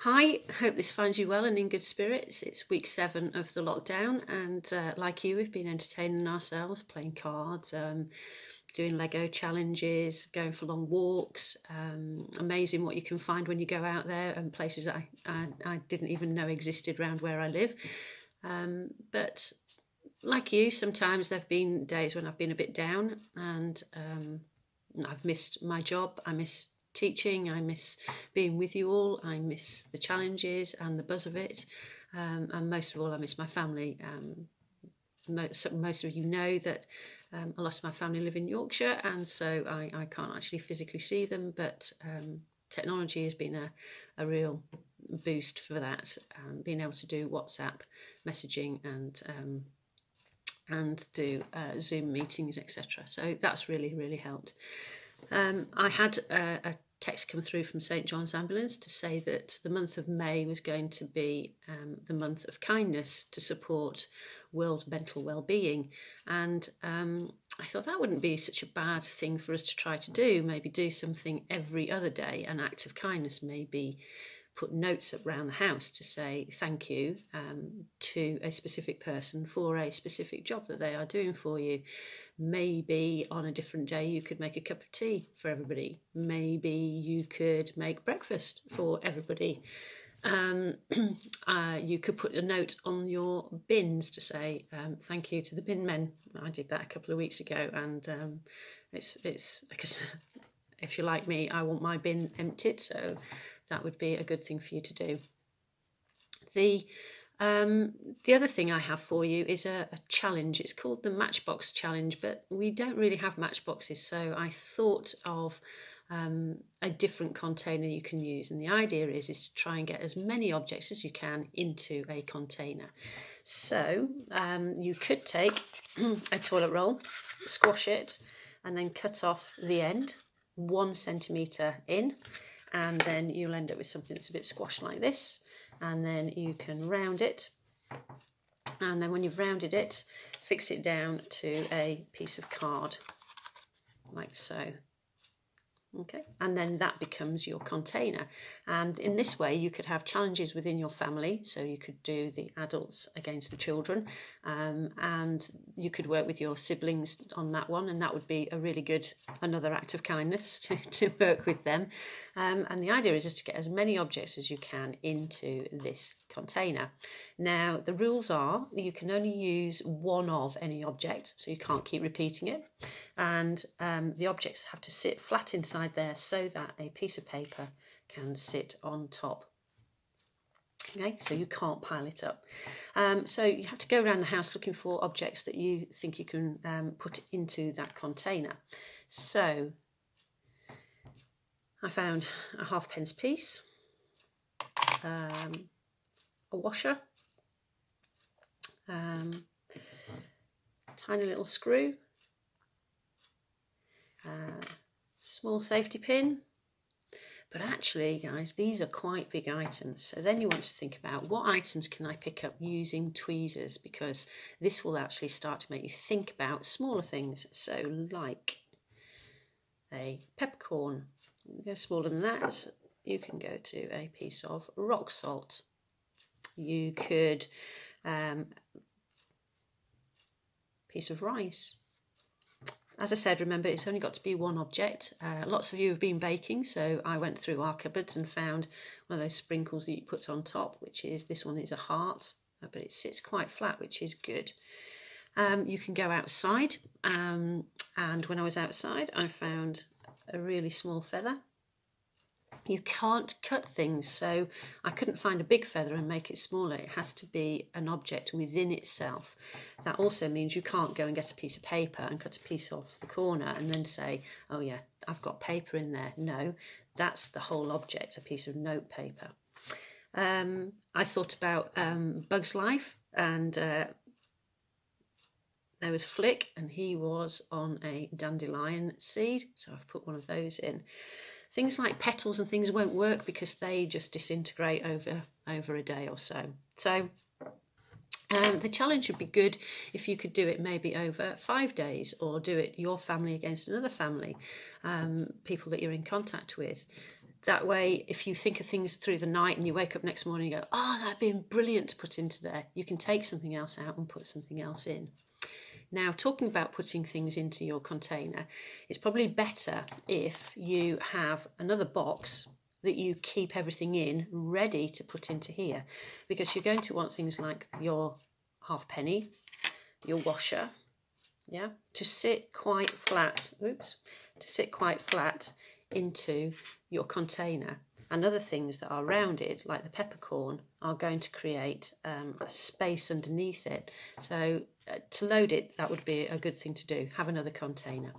Hi, hope this finds you well and in good spirits. It's week 7 of the lockdown, and like you, we've been entertaining ourselves, playing cards, doing Lego challenges, going for long walks. Amazing what you can find when you go out there, and places that I didn't even know existed around where I live. But like you, sometimes there have been days when I've been a bit down, and I've missed my job. I miss teaching, I miss being with you all, I miss the challenges and the buzz of it, and most of all I miss my family. Most of you know that a lot of my family live in Yorkshire, and so I can't actually physically see them, but technology has been a real boost for that, being able to do WhatsApp messaging and do Zoom meetings, etc. So that's really helped. I had a text come through from St John's Ambulance to say that the month of May was going to be the month of kindness to support World Mental Wellbeing, and I thought that wouldn't be such a bad thing for us to try to do. Maybe do something every other day, an act of kindness, maybe put notes up around the house to say thank you to a specific person for a specific job that they are doing for you. Maybe on a different day you could make a cup of tea for everybody. Maybe you could make breakfast for everybody. You could put a note on your bins to say thank you to the bin men. I did that a couple of weeks ago, and it's because if you're like me, I want my bin emptied, so that would be a good thing for you to do. The other thing I have for you is a challenge. It's called the Matchbox Challenge, but we don't really have matchboxes, so I thought of a different container you can use, and the idea is to try and get as many objects as you can into a container. So you could take a toilet roll, squash it, and then cut off the end 1 centimetre in, and then you'll end up with something that's a bit squashed like this. And then you can round it, and then when you've rounded it, fix it down to a piece of card like so. Okay, and then that becomes your container, and in this way you could have challenges within your family. So you could do the adults against the children, and you could work with your siblings on that one, and that would be a really good another act of kindness to work with them. And the idea is just to get as many objects as you can into this container. Now the rules are you can only use one of any object, so you can't keep repeating it, and the objects have to sit flat inside there so that a piece of paper can sit on top. Okay, so you can't pile it up. So you have to go around the house looking for objects that you think you can put into that container. So I found a halfpence piece, a washer, tiny little screw, small safety pin. But actually, guys, these are quite big items. So then you want to think about what items can I pick up using tweezers, because this will actually start to make you think about smaller things. So like a peppercorn. You go smaller than that, you can go to a piece of rock salt. You could piece of rice. As I said, remember, it's only got to be one object. Lots of you have been baking, so I went through our cupboards and found one of those sprinkles that you put on top, which is, this one is a heart, but it sits quite flat, which is good. You can go outside, and when I was outside, I found a really small feather. You can't cut things, so I couldn't find a big feather and make it smaller. It has to be an object within itself. That also means you can't go and get a piece of paper and cut a piece off the corner and then say, oh yeah, I've got paper in there. No, that's the whole object, a piece of note paper. I thought about Bug's Life, and there was Flick, and he was on a dandelion seed, so I've put one of those in. Things like petals and things won't work because they just disintegrate over a day or so. So the challenge would be good if you could do it maybe over 5 days, or do it your family against another family, people that you're in contact with. That way, if you think of things through the night and you wake up next morning and you go, oh, that'd been brilliant to put into there, you can take something else out and put something else in. Now, talking about putting things into your container, it's probably better if you have another box that you keep everything in, ready to put into here, because you're going to want things like your halfpenny, your washer, yeah, to sit quite flat, into your container. And other things that are rounded, like the peppercorn, are going to create a space underneath it. So to load it, that would be a good thing to do. Have another container.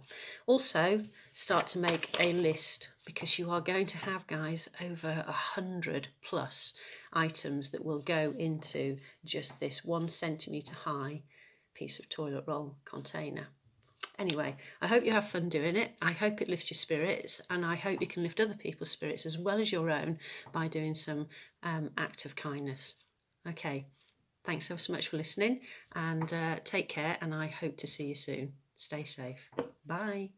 Also, start to make a list, because you are going to have, guys, over 100 plus items that will go into just this 1 centimetre high piece of toilet roll container. Anyway, I hope you have fun doing it. I hope it lifts your spirits, and I hope you can lift other people's spirits as well as your own by doing some act of kindness. Okay, thanks so much for listening, and take care, and I hope to see you soon. Stay safe. Bye.